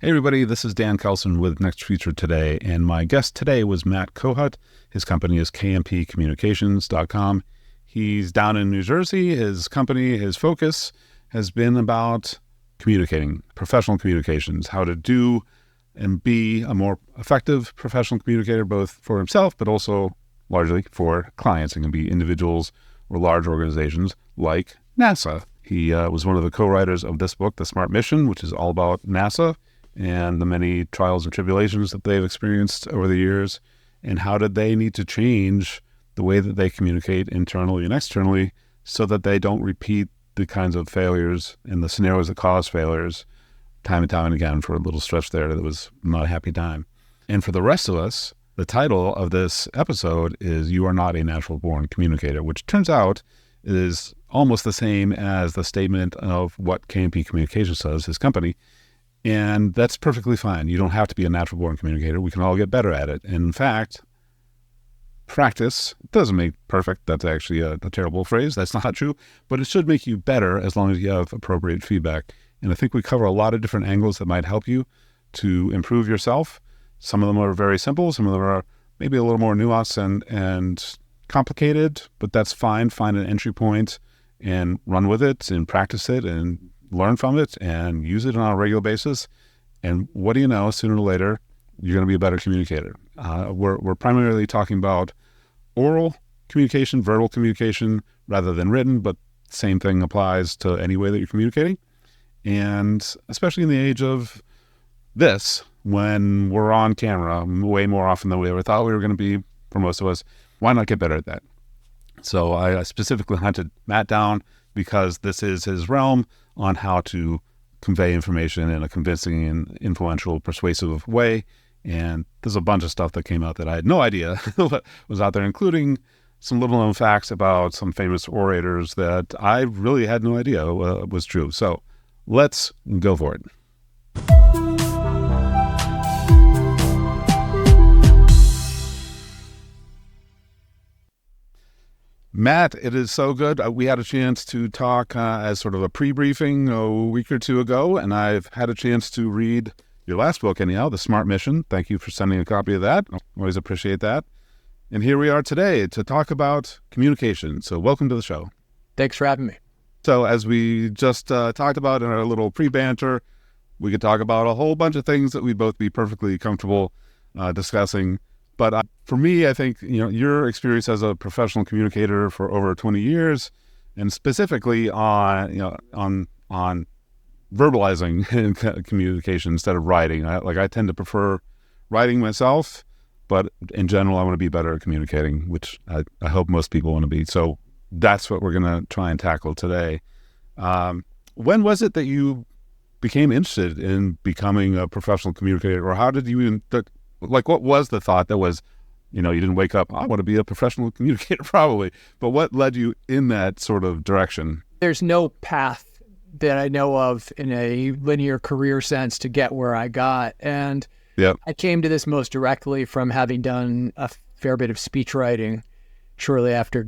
Hey everybody, this is Dan Keldsen with Next Feature Today, and my guest today was Matt Kohut. His company is knpcommunications.com. He's down in New Jersey. His company, his focus has been about communicating, professional communications, how to do and be a more effective professional communicator, both for himself, but also largely for clients. It can be individuals or large organizations like NASA. He was one of the co-writers of this book, The Smart Mission, which is all about NASA and the many trials and tribulations that they've experienced over the years, and how did they need to change the way that they communicate internally and externally so that they don't repeat the kinds of failures and the scenarios that cause failures time and time and again. For a little stretch there, that was not a happy time. And for the rest of us, the title of this episode is You Are Not a Natural Born Communicator, which turns out is almost the same as the statement of what KNP Communications says, his company. And that's perfectly fine. You don't have to be a natural born communicator. We can all get better at it. And in fact, practice doesn't make perfect. That's actually a terrible phrase. That's not true. But it should make you better as long as you have appropriate feedback. And I think we cover a lot of different angles that might help you to improve yourself. Some of them are very simple. Some of them are maybe a little more nuanced and complicated, but that's fine. Find an entry point and run with it and practice it and learn from it and use it on a regular basis. And what do you know, sooner or later, you're going to be a better communicator. We're primarily talking about oral communication, verbal communication, rather than written, but same thing applies to any way that you're communicating. And especially in the age of this, when we're on camera way more often than we ever thought we were going to be, for most of us, why not get better at that? So I specifically hunted Matt down because this is his realm on how to convey information in a convincing and influential, persuasive way. And there's a bunch of stuff that came out that I had no idea what was out there, including some little known facts about some famous orators that I really had no idea was true. So let's go for it. Matt, it is so good. We had a chance to talk as sort of a pre-briefing a week or two ago, and I've had a chance to read your last book anyhow, The Smart Mission. Thank you for sending a copy of that. I always appreciate that. And here we are today to talk about communication. So welcome to the show. Thanks for having me. So as we just talked about in our little pre-banter, we could talk about a whole bunch of things that we'd both be perfectly comfortable discussing. But for me, I think, your experience as a professional communicator for over 20 years, and specifically on verbalizing communication instead of writing. I tend to prefer writing myself, but in general, I want to be better at communicating, which I hope most people want to be. So that's what we're going to try and tackle today. When was it that you became interested in becoming a professional communicator, or how did you even... what was the thought that was, you didn't wake up, I want to be a professional communicator probably, but what led you in that sort of direction? There's no path that I know of in a linear career sense to get where I got. And yep. I came to this most directly from having done a fair bit of speech writing shortly after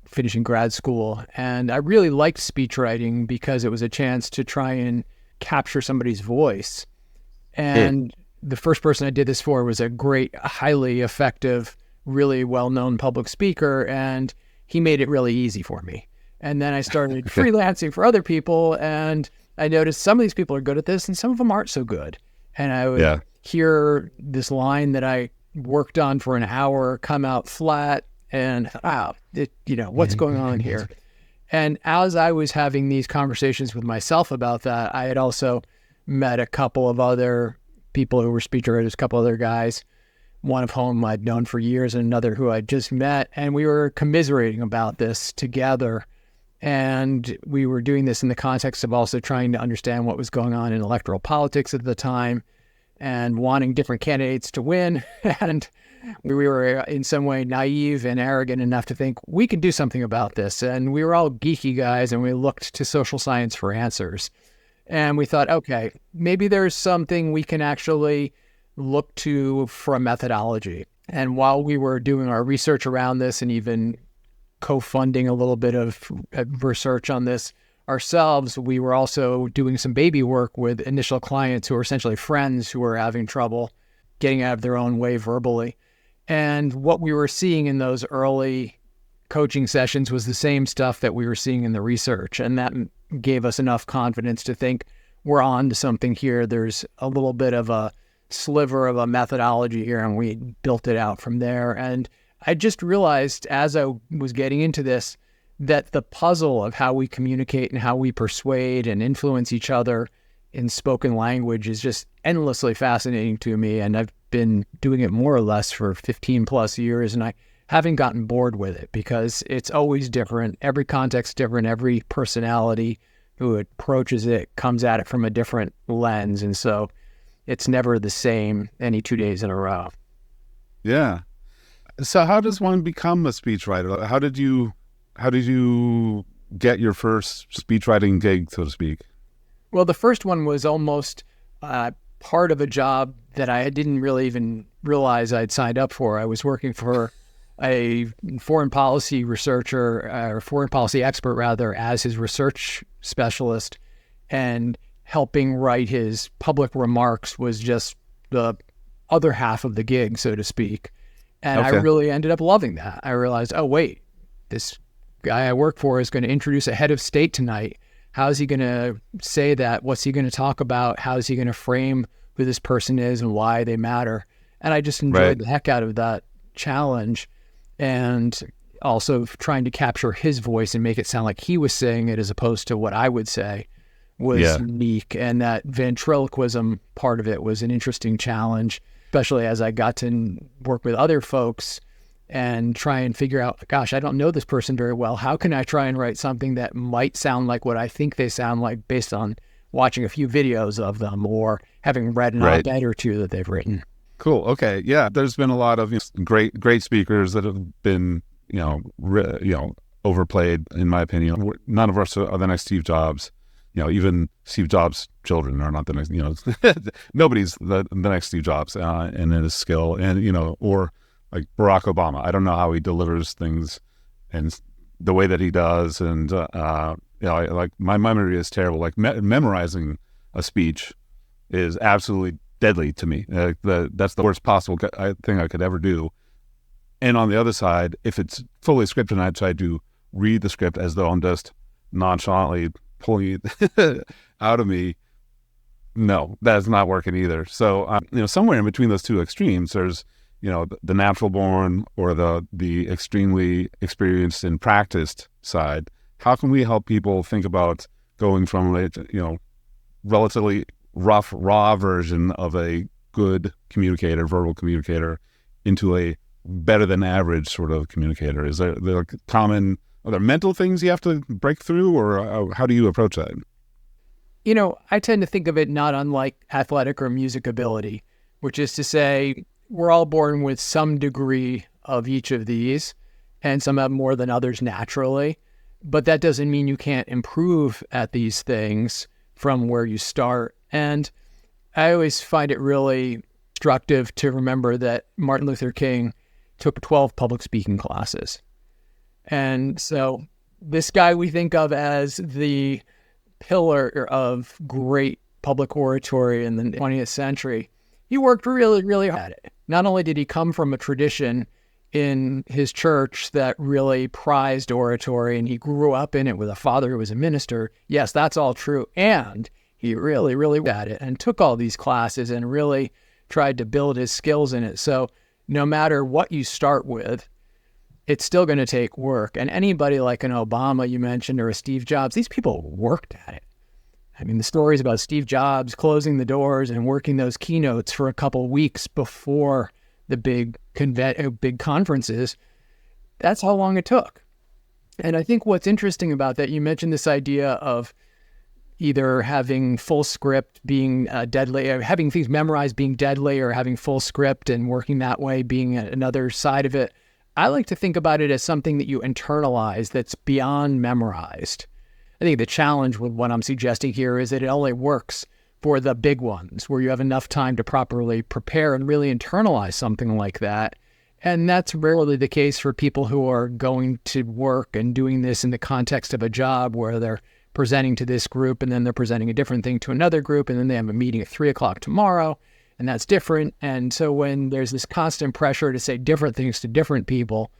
finishing grad school. And I really liked speech writing because it was a chance to try and capture somebody's voice. And the first person I did this for was a great, highly effective, really well-known public speaker, and he made it really easy for me. And then I started freelancing for other people, and I noticed some of these people are good at this, and some of them aren't so good. And I would hear this line that I worked on for an hour come out flat, and what's going on here? And as I was having these conversations with myself about that, I had also met a couple of other people who were speech writers, a couple other guys, one of whom I'd known for years and another who I'd just met. And we were commiserating about this together. And we were doing this in the context of also trying to understand what was going on in electoral politics at the time and wanting different candidates to win. And we were in some way naive and arrogant enough to think we could do something about this. And we were all geeky guys, and we looked to social science for answers. And we thought, okay, maybe there's something we can actually look to for a methodology. And while we were doing our research around this and even co-funding a little bit of research on this, ourselves, we were also doing some baby work with initial clients who were essentially friends who were having trouble getting out of their own way verbally. And what we were seeing in those early coaching sessions was the same stuff that we were seeing in the research. And that gave us enough confidence to think we're on to something here. There's a little bit of a sliver of a methodology here, and we built it out from there. And I just realized as I was getting into this that the puzzle of how we communicate and how we persuade and influence each other in spoken language is just endlessly fascinating to me. And I've been doing it more or less for 15 plus years, and I haven't gotten bored with it because it's always different. Every context different. Every personality who approaches it comes at it from a different lens. And so it's never the same any 2 days in a row. Yeah. So how does one become a speechwriter? How did you get your first speechwriting gig, so to speak? Well, the first one was almost part of a job that I didn't really even realize I'd signed up for. I was working for a foreign policy researcher, or foreign policy expert rather, as his research specialist, and helping write his public remarks was just the other half of the gig, so to speak. And Okay. I really ended up loving that. I realized, oh, wait, this guy I work for is going to introduce a head of state tonight. How's he going to say that? What's he going to talk about? How's he going to frame who this person is and why they matter? And I just enjoyed the heck out of that challenge, and also trying to capture his voice and make it sound like he was saying it as opposed to what I would say was unique. And that ventriloquism part of it was an interesting challenge, especially as I got to work with other folks and try and figure out, gosh, I don't know this person very well. How can I try and write something that might sound like what I think they sound like based on watching a few videos of them or having read an op-ed or two that they've written? Cool. Okay. Yeah. There's been a lot of great speakers that have been, overplayed, in my opinion. None of us are the next Steve Jobs. Even Steve Jobs' children are not the next, nobody's the next Steve Jobs in his skill, and, or like Barack Obama. I don't know how he delivers things and the way that he does. And, like my memory is terrible. Like memorizing a speech is absolutely deadly to me. That's the worst possible thing I could ever do. And on the other side, if it's fully scripted and I try to read the script as though I'm just nonchalantly pulling it out of me, no, that's not working either. So, somewhere in between those two extremes, there's, the natural born or the extremely experienced and practiced side. How can we help people think about going from a, relatively rough, raw version of a good communicator, verbal communicator, into a better than average sort of communicator? Is there are there mental things you have to break through, or how do you approach that? I tend to think of it not unlike athletic or music ability, which is to say we're all born with some degree of each of these, and some have more than others naturally. But that doesn't mean you can't improve at these things from where you start. And I always find it really instructive to remember that Martin Luther King took 12 public speaking classes. And so this guy we think of as the pillar of great public oratory in the 20th century, he worked really, really hard at it. Not only did he come from a tradition in his church that really prized oratory, and he grew up in it with a father who was a minister. Yes, that's all true. And he really, really at it and took all these classes and really tried to build his skills in it. So no matter what you start with, it's still going to take work. And anybody like an Obama you mentioned or a Steve Jobs, these people worked at it. I mean, the stories about Steve Jobs closing the doors and working those keynotes for a couple weeks before the big conferences, that's how long it took. And I think what's interesting about that, you mentioned this idea of either having full script being deadly, or having things memorized being deadly, or having full script and working that way being another side of it. I like to think about it as something that you internalize that's beyond memorized. I think the challenge with what I'm suggesting here is that it only works for the big ones where you have enough time to properly prepare and really internalize something like that. And that's rarely the case for people who are going to work and doing this in the context of a job where they're presenting to this group, and then they're presenting a different thing to another group, and then they have a meeting at 3:00 tomorrow, and that's different. And so when there's this constant pressure to say different things to different people,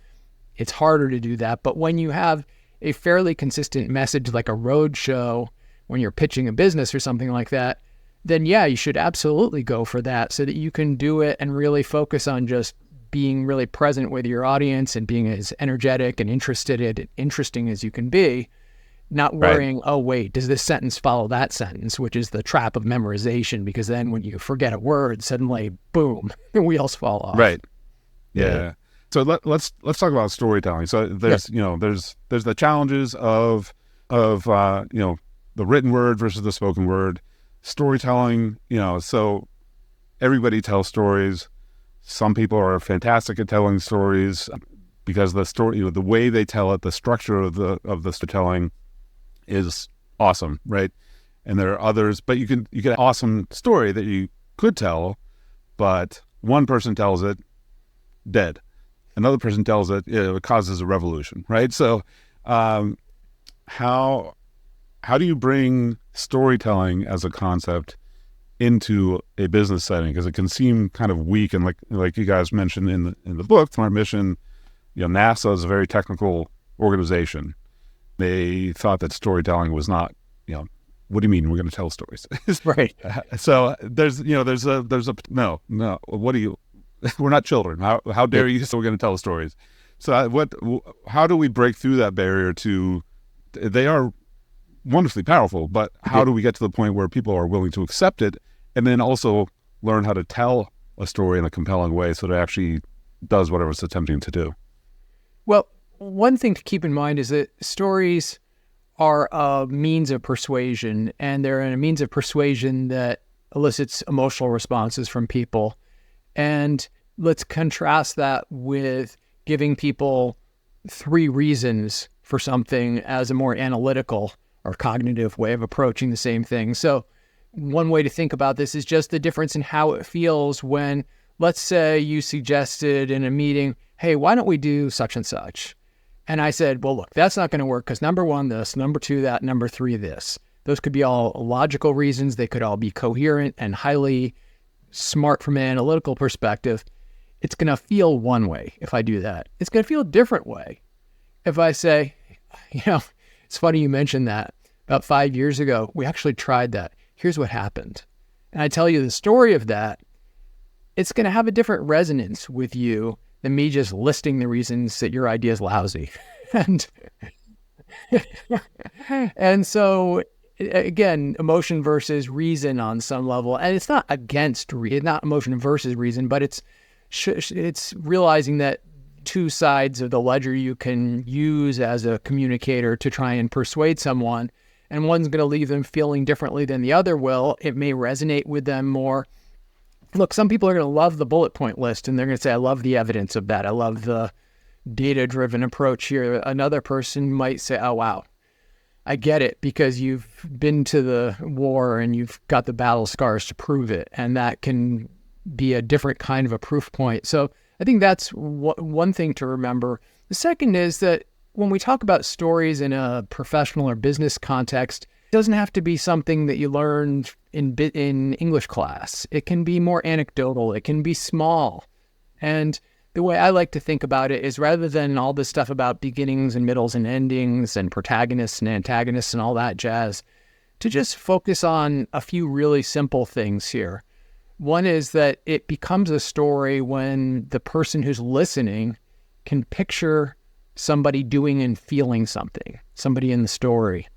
it's harder to do that. But when you have a fairly consistent message like a road show, when you're pitching a business or something like that, then yeah, you should absolutely go for that so that you can do it and really focus on just being really present with your audience and being as energetic and interesting as you can be, not worrying, oh, wait, does this sentence follow that sentence, which is the trap of memorization, because then when you forget a word, suddenly, boom, the wheels fall off. Right. Yeah. So let's talk about storytelling. So there's there's the challenges of the written word versus the spoken word. Storytelling, so everybody tells stories. Some people are fantastic at telling stories because the story, the way they tell it, the structure of the storytelling is awesome, right? And there are others, but you get an awesome story that you could tell, but one person tells it, dead. Another person tells it, it causes a revolution, right? So, how do you bring storytelling as a concept into a business setting? Because it can seem kind of weak, and like you guys mentioned in the book, Smart Mission, NASA is a very technical organization. They thought that storytelling was not, what do you mean we're going to tell stories? Right. So there's no, what do you? We're not children. How dare you? So we're going to tell stories. So how do we break through that barrier to? They are wonderfully powerful, but how do we get to the point where people are willing to accept it, and then also learn how to tell a story in a compelling way so that it actually does whatever it's attempting to do? Well, one thing to keep in mind is that stories are a means of persuasion, and they're a means of persuasion that elicits emotional responses from people. And let's contrast that with giving people 3 reasons for something as a more analytical or cognitive way of approaching the same thing. So one way to think about this is just the difference in how it feels when, let's say you suggested in a meeting, hey, why don't we do such and such? And I said, well, look, that's not going to work because number 1, this, number 2, that, number 3, this. Those could be all logical reasons. They could all be coherent and highly smart from an analytical perspective. It's going to feel one way if I do that. It's going to feel a different way if I say, it's funny you mentioned that. About 5 years ago, we actually tried that. Here's what happened. And I tell you the story of that. It's going to have a different resonance with you than me just listing the reasons that your idea is lousy. And so, again, emotion versus reason on some level. And it's not not emotion versus reason, but it's realizing that 2 sides of the ledger you can use as a communicator to try and persuade someone, and one's going to leave them feeling differently than the other will. It may resonate with them more. Look, some people are going to love the bullet point list, and they're going to say, I love the evidence of that. I love the data-driven approach here. Another person might say, oh, wow, I get it, because you've been to the war and you've got the battle scars to prove it, and that can be a different kind of a proof point. So I think that's one thing to remember. The second is that when we talk about stories in a professional or business context, it doesn't have to be something that you learned in English class. It can be more anecdotal. It can be small. And the way I like to think about it is, rather than all this stuff about beginnings and middles and endings and protagonists and antagonists and all that jazz, to just focus on a few really simple things here. One is that it becomes a story when the person who's listening can picture somebody doing and feeling something, somebody in the story.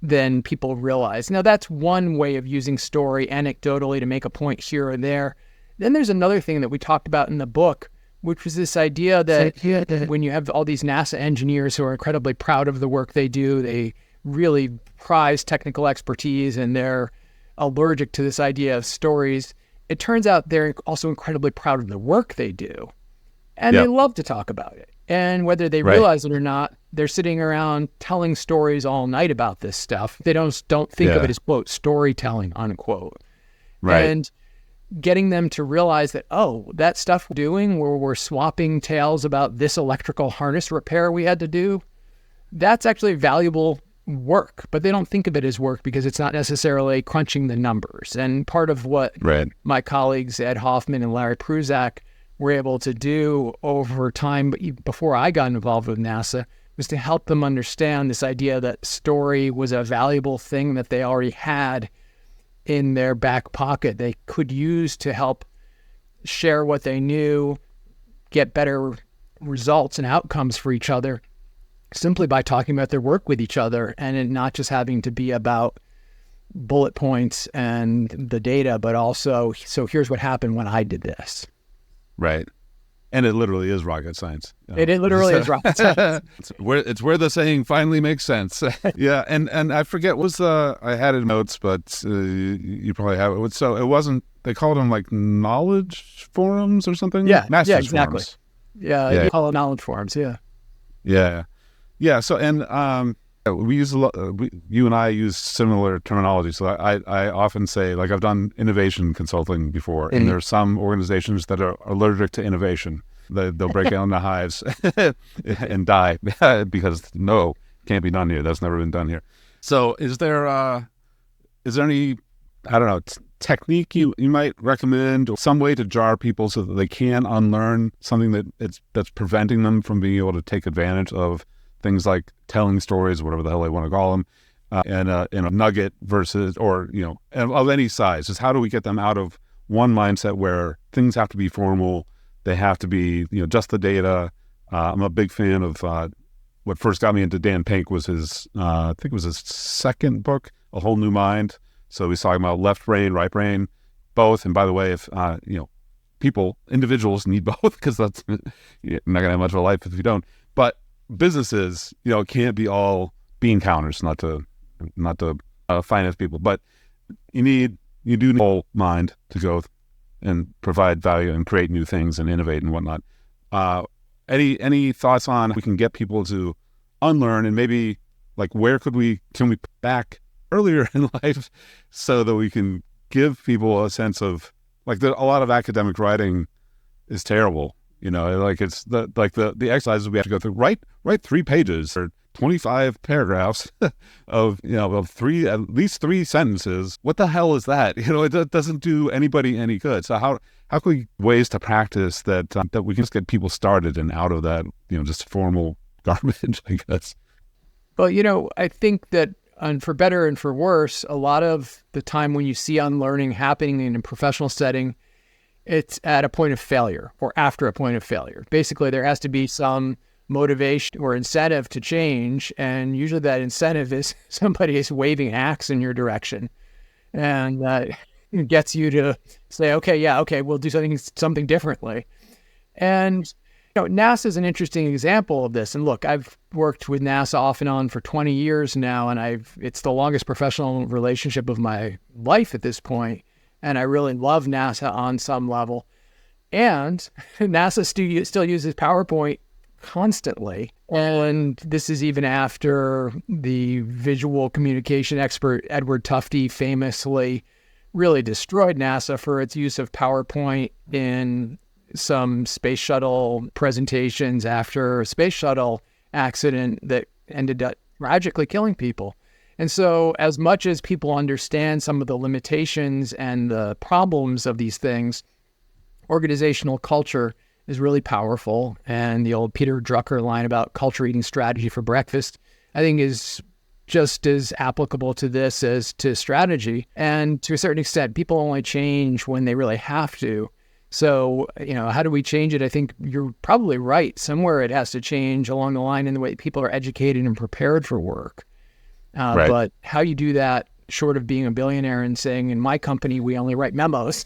Then people realize. Now, that's one way of using story anecdotally to make a point here or there. Then there's another thing that we talked about in the book, which was this idea that when you have all these NASA engineers who are incredibly proud of the work they do, they really prize technical expertise, and they're allergic to this idea of stories. It turns out they're also incredibly proud of the work they do, and they love to talk about it. And whether they realize it or not, they're sitting around telling stories all night about this stuff. They don't think of it as, quote, storytelling, unquote. Right. And getting them to realize that, oh, that stuff we're doing where we're swapping tales about this electrical harness repair we had to do, that's actually valuable work, but they don't think of it as work because it's not necessarily crunching the numbers. And part of what my colleagues Ed Hoffman and Larry Pruzak were able to do over time, before I got involved with NASA, was to help them understand this idea that story was a valuable thing that they already had in their back pocket. They could use to help share what they knew, get better results and outcomes for each other simply by talking about their work with each other, and it not just having to be about bullet points and the data, but also, so here's what happened when I did this. Right. And it literally is rocket science. It literally is rocket science. It's where the saying finally makes sense. Yeah. And I forget, I had it in notes, but you probably have it. So it wasn't, they called them like knowledge forums or something? Yeah. Masters yeah, exactly. Forums. Yeah. You call it knowledge forums. Yeah. Yeah. Yeah. So, and we use you and I use similar terminology. So I often say, like, I've done innovation consulting before, and there are some organizations that are allergic to innovation. They'll break down the hives and die because no, can't be done here. That's never been done here. So is there any, I don't know, technique you might recommend, or some way to jar people so that they can unlearn something that's preventing them from being able to take advantage of things like telling stories, whatever the hell they want to call them, and a nugget versus, or, of any size? Just how do we get them out of one mindset where things have to be formal, they have to be, just the data. I'm a big fan of what first got me into Dan Pink was his, I think it was his second book, A Whole New Mind. So he's talking about left brain, right brain, both. And by the way, if, individuals need both, because that's, you're not going to have much of a life if you don't. But businesses, can't be all bean counters, not to finance people, but you do need a whole mind to go and provide value and create new things and innovate and whatnot. Any thoughts on how we can get people to unlearn, and maybe like can we back earlier in life so that we can give people a sense of, like, a lot of academic writing is terrible. Like it's the exercises we have to go through. Write 3 pages or 25 paragraphs of at least 3 sentences. What the hell is that? It doesn't do anybody any good. So how can we ways to practice that we can just get people started and out of that just formal garbage, I guess. Well, I think that, and for better and for worse, a lot of the time when you see unlearning happening in a professional setting, it's at a point of failure or after a point of failure. Basically, there has to be some motivation or incentive to change. And usually that incentive is somebody is waving an axe in your direction. And it gets you to say, okay, we'll do something differently. And NASA is an interesting example of this. And look, I've worked with NASA off and on for 20 years now, and it's the longest professional relationship of my life at this point. And I really love NASA on some level. And NASA still uses PowerPoint constantly. And this is even after the visual communication expert Edward Tufte famously really destroyed NASA for its use of PowerPoint in some space shuttle presentations after a space shuttle accident that ended up tragically killing people. And so as much as people understand some of the limitations and the problems of these things, organizational culture is really powerful. And the old Peter Drucker line about culture eating strategy for breakfast, I think, is just as applicable to this as to strategy. And to a certain extent, people only change when they really have to. So, how do we change it? I think you're probably right. Somewhere it has to change along the line in the way people are educated and prepared for work. Right. But how you do that, short of being a billionaire and saying, in my company, we only write memos,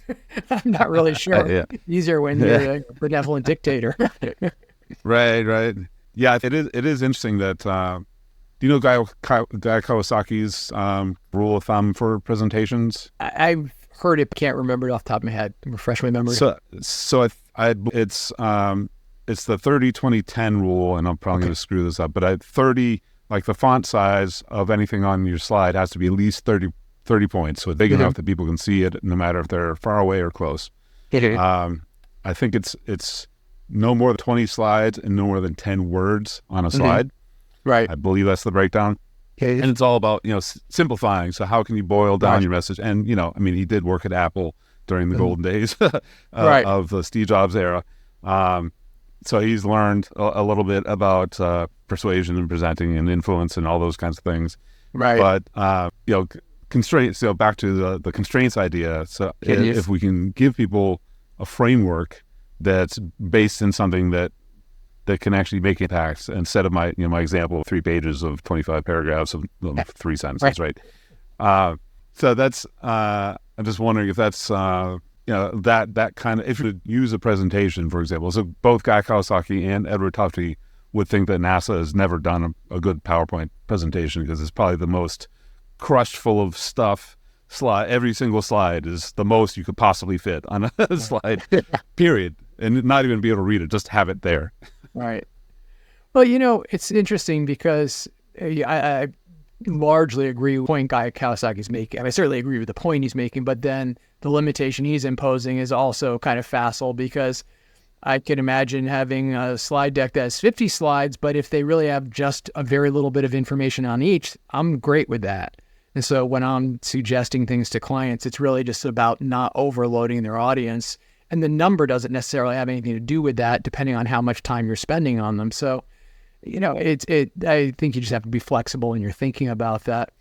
I'm not really sure. Yeah. Easier when you're a benevolent dictator. Right. Yeah, it is interesting that, do you know Guy Kawasaki's rule of thumb for presentations? I've heard it, but can't remember it off the top of my head. Refresh my memory. So it's the 30-20-10 rule, and I'm probably going to screw this up, but 30, like the font size of anything on your slide has to be at least 30 points, so big enough that people can see it, no matter if they're far away or close. I think it's no more than 20 slides and no more than 10 words on a slide. Right. I believe that's the breakdown. And it's all about, simplifying. So how can you boil down Right. your message? And, he did work at Apple during the golden days Right. of the Steve Jobs era. So he's learned a little bit about persuasion and presenting and influence and all those kinds of things. Right. But, constraints, back to the constraints idea. So if we can give people a framework that's based in something that can actually make impacts instead of my example of 3 pages of 25 paragraphs of 3 sentences, right? So that's, I'm just wondering if that's, that kind of, if you would use a presentation, for example. So both Guy Kawasaki and Edward Tufte would think that NASA has never done a good PowerPoint presentation because it's probably the most crushed full of stuff. Every single slide is the most you could possibly fit on a slide, period. And not even be able to read it, just have it there. Right. Well, it's interesting because I largely agree with the point Guy Kawasaki's making. I certainly agree with the point he's making, but then the limitation he's imposing is also kind of facile because I can imagine having a slide deck that has 50 slides, but if they really have just a very little bit of information on each, I'm great with that. And so when I'm suggesting things to clients, it's really just about not overloading their audience. And the number doesn't necessarily have anything to do with that, depending on how much time you're spending on them. So, I think you just have to be flexible in your thinking about that.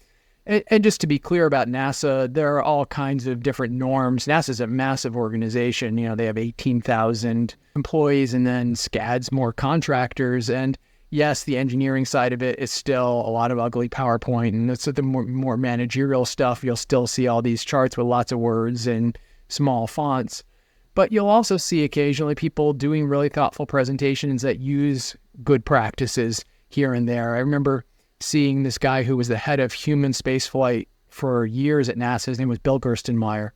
And just to be clear about NASA, there are all kinds of different norms. NASA's a massive organization. They have 18,000 employees, and then SCAD's more contractors. And yes, the engineering side of it is still a lot of ugly PowerPoint. And that's the more managerial stuff. You'll still see all these charts with lots of words and small fonts. But you'll also see occasionally people doing really thoughtful presentations that use good practices here and there. I remember seeing this guy who was the head of human spaceflight for years at NASA. His name was Bill Gerstenmaier.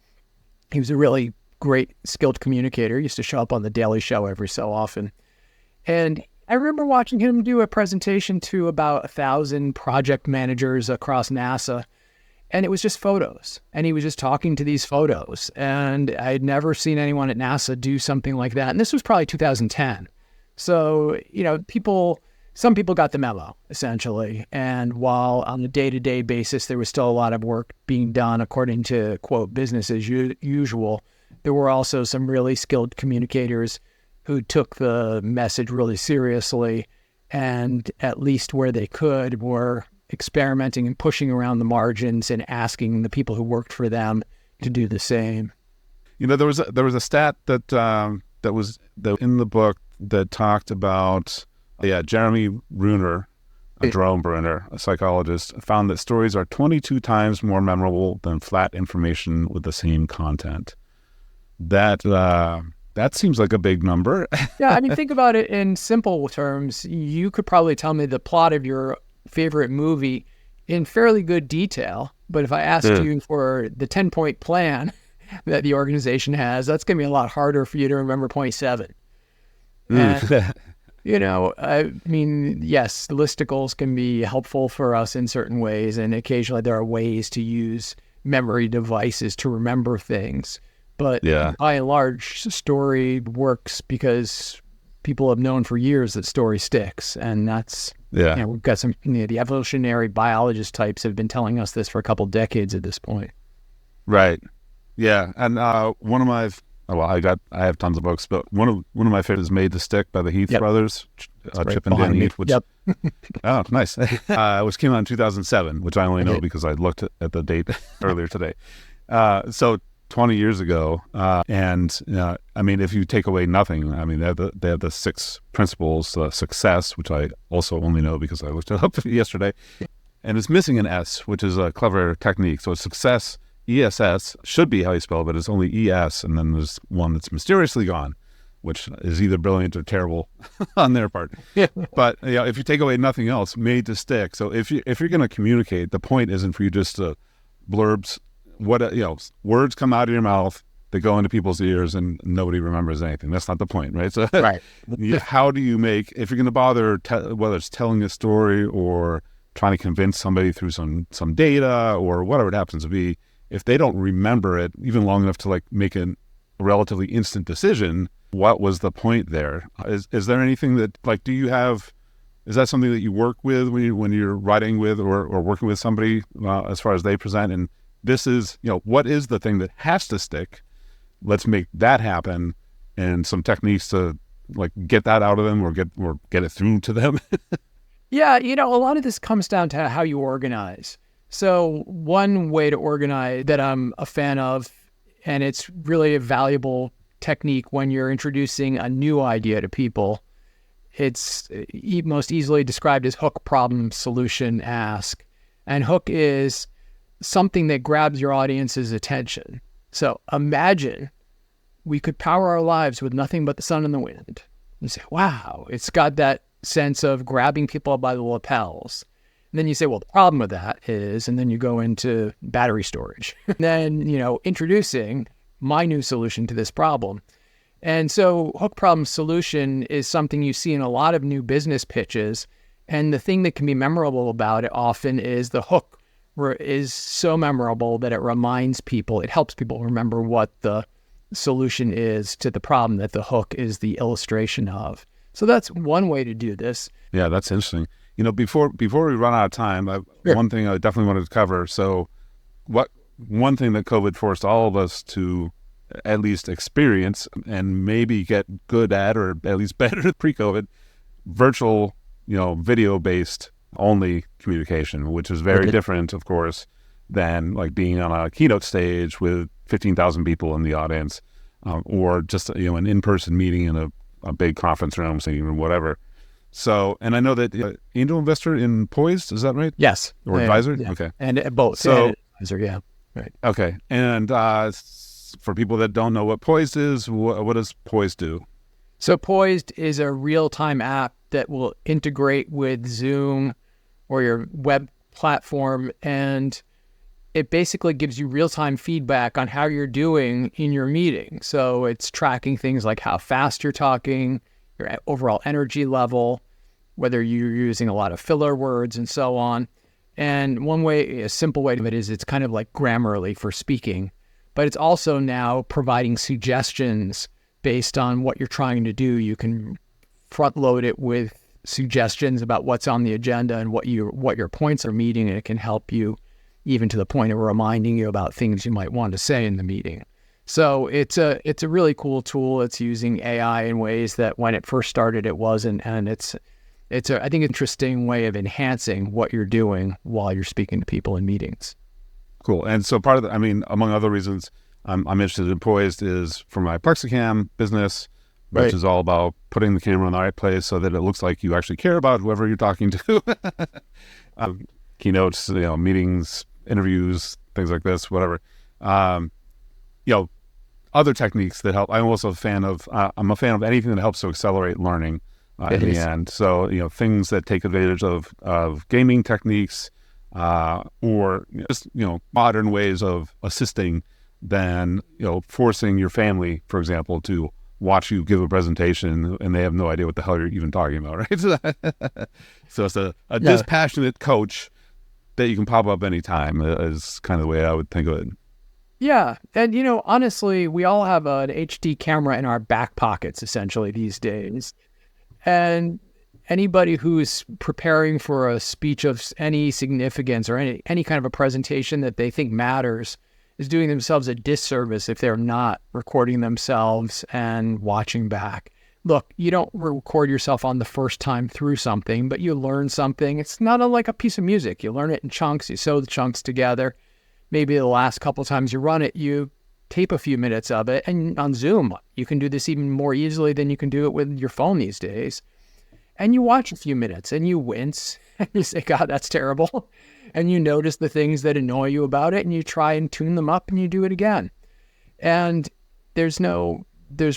He was a really great, skilled communicator. He used to show up on The Daily Show every so often. And I remember watching him do a presentation to about 1,000 project managers across NASA. And it was just photos. And he was just talking to these photos. And I had never seen anyone at NASA do something like that. And this was probably 2010. So, some people got the memo, essentially. And while on a day-to-day basis, there was still a lot of work being done according to, quote, business as usual, there were also some really skilled communicators who took the message really seriously and, at least where they could, were experimenting and pushing around the margins and asking the people who worked for them to do the same. There was a stat that was in the book that talked about Jeremy Bruner, Jerome Bruner, a psychologist, found that stories are 22 times more memorable than flat information with the same content. That seems like a big number. Yeah, think about it in simple terms. You could probably tell me the plot of your favorite movie in fairly good detail, but if I asked you for the 10-point plan that the organization has, that's going to be a lot harder for you to remember point 7. And, yes, listicles can be helpful for us in certain ways, and occasionally there are ways to use memory devices to remember things. But by and large, story works because people have known for years that story sticks, and that's we've got some the evolutionary biologist types have been telling us this for a couple decades at this point. Right. Yeah, and one of my I have tons of books, but one of my favorites is Made to Stick by the Heath brothers, Chip and Dan Heath. Which, oh, nice. Which came out in 2007, which I only know because I looked at the date earlier today. So 20 years ago, if you take away nothing, they have the 6 principles, success, which I also only know because I looked it up yesterday, and it's missing an S, which is a clever technique. So success, ESS, should be how you spell it, but it's only ES, and then there's one that's mysteriously gone, which is either brilliant or terrible on their part. But if you take away nothing else, made to stick. So if you're going to communicate, the point isn't for you just to blurbs. Words come out of your mouth, they go into people's ears, and nobody remembers anything. That's not the point, right? So, right. How do you make, if you're going to bother, whether it's telling a story or trying to convince somebody through some data or whatever it happens to be, if they don't remember it even long enough to make a relatively instant decision, what was the point there? Is there anything that do you have Is that something that you work with when you're writing with or working with somebody as far as they present? And this is, what is the thing that has to stick? Let's make that happen, and some techniques to like get that out of them or get it through to them. Yeah, a lot of this comes down to how you organize. So one way to organize that I'm a fan of, and it's really a valuable technique when you're introducing a new idea to people, it's most easily described as hook, problem, solution, ask. And hook is something that grabs your audience's attention. So imagine we could power our lives with nothing but the sun and the wind. You say, wow, it's got that sense of grabbing people by the lapels. And then you say, well, the problem with that is, and then you go into battery storage. And then, introducing my new solution to this problem. And so hook, problem, solution is something you see in a lot of new business pitches. And the thing that can be memorable about it often is the hook is so memorable that it reminds people, it helps people remember what the solution is to the problem that the hook is the illustration of. So that's one way to do this. Yeah, that's interesting. Before we run out of time, Sure. One thing I definitely wanted to cover. So one thing that COVID forced all of us to at least experience and maybe get good at, or at least better than pre-COVID, virtual, video-based only communication, which is very different, of course, than like being on a keynote stage with 15,000 people in the audience, or just, an in-person meeting in a big conference room, or whatever. So, and I know that angel investor in Poised, is that right? Yes. Or advisor? Yeah. Okay. And both. So, and advisor, yeah. Right. Okay. And for people that don't know what Poised is, what does Poised do? So Poised is a real-time app that will integrate with Zoom or your web platform, and it basically gives you real-time feedback on how you're doing in your meeting. So it's tracking things like how fast you're talking, your overall energy level, whether you're using a lot of filler words and so on. And a simple way of it is it's kind of like Grammarly for speaking, but it's also now providing suggestions based on what you're trying to do. You can front load it with suggestions about what's on the agenda and what your points are meeting, and it can help you even to the point of reminding you about things you might want to say in the meeting. So it's a really cool tool. It's using AI in ways that when it first started it wasn't, and it's I think, interesting way of enhancing what you're doing while you're speaking to people in meetings. Cool. And so part of among other reasons I'm interested in Poised is for my Plexicam business, which Right. is all about putting the camera in the right place so that it looks like you actually care about whoever you're talking to. Keynotes, meetings, interviews, things like this, whatever. Other techniques that help. I'm also a fan of anything that helps to accelerate learning in the end. So, things that take advantage of gaming techniques, or just, modern ways of assisting than, forcing your family, for example, to watch you give a presentation and they have no idea what the hell you're even talking about, right? So it's a dispassionate coach that you can pop up anytime is kind of the way I would think of it. Yeah. And, honestly, we all have an HD camera in our back pockets, essentially, these days. And anybody who's preparing for a speech of any significance or any kind of a presentation that they think matters is doing themselves a disservice if they're not recording themselves and watching back. Look, you don't record yourself on the first time through something, but you learn something. It's not like a piece of music. You learn it in chunks. You sew the chunks together. Maybe the last couple of times you run it, you tape a few minutes of it. And on Zoom, you can do this even more easily than you can do it with your phone these days. And you watch a few minutes and you wince and you say, God, that's terrible. And you notice the things that annoy you about it and you try and tune them up and you do it again. And there's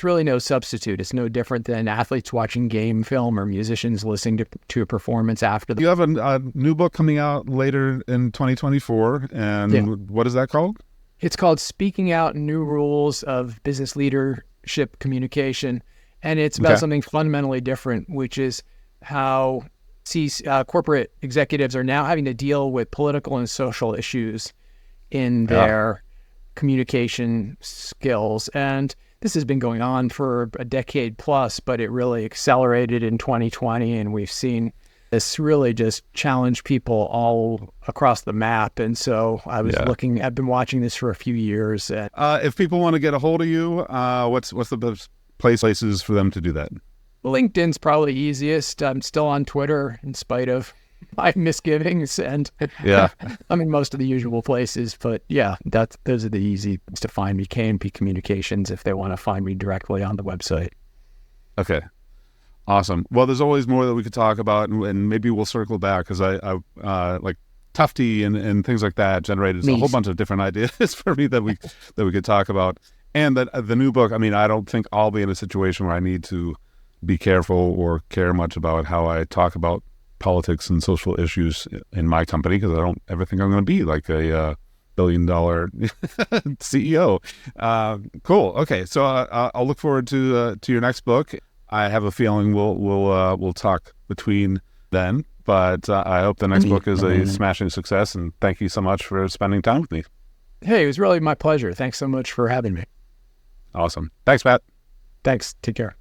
really no substitute. It's no different than athletes watching game film or musicians listening to a performance after You have a new book coming out later in 2024. And What is that called? It's called Speaking Out: New Rules of Business Leadership Communication. And it's about something fundamentally different, which is how corporate executives are now having to deal with political and social issues in their communication skills. And this has been going on for a decade plus, but it really accelerated in 2020. And we've seen This really just challenged people all across the map. And so I was I've been watching this for a few years. If people want to get a hold of you, what's the best places for them to do that? LinkedIn's probably easiest. I'm still on Twitter in spite of my misgivings, and I'm in most of the usual places. But those are the easy ones to find me. KNP Communications if they want to find me directly on the website. Okay, awesome. Well, there's always more that we could talk about, and maybe we'll circle back because I like Tufty and things like that generated a whole bunch of different ideas for me that we could talk about. And the new book. I mean, I don't think I'll be in a situation where I need to be careful or care much about how I talk about politics and social issues in my company, because I don't ever think I'm going to be like a billion-dollar CEO. Cool. Okay, so I'll look forward to your next book. I have a feeling we'll talk between then, but I hope the next book is a smashing success. And thank you so much for spending time with me. Hey, it was really my pleasure. Thanks so much for having me. Awesome. Thanks, Matt. Thanks. Take care.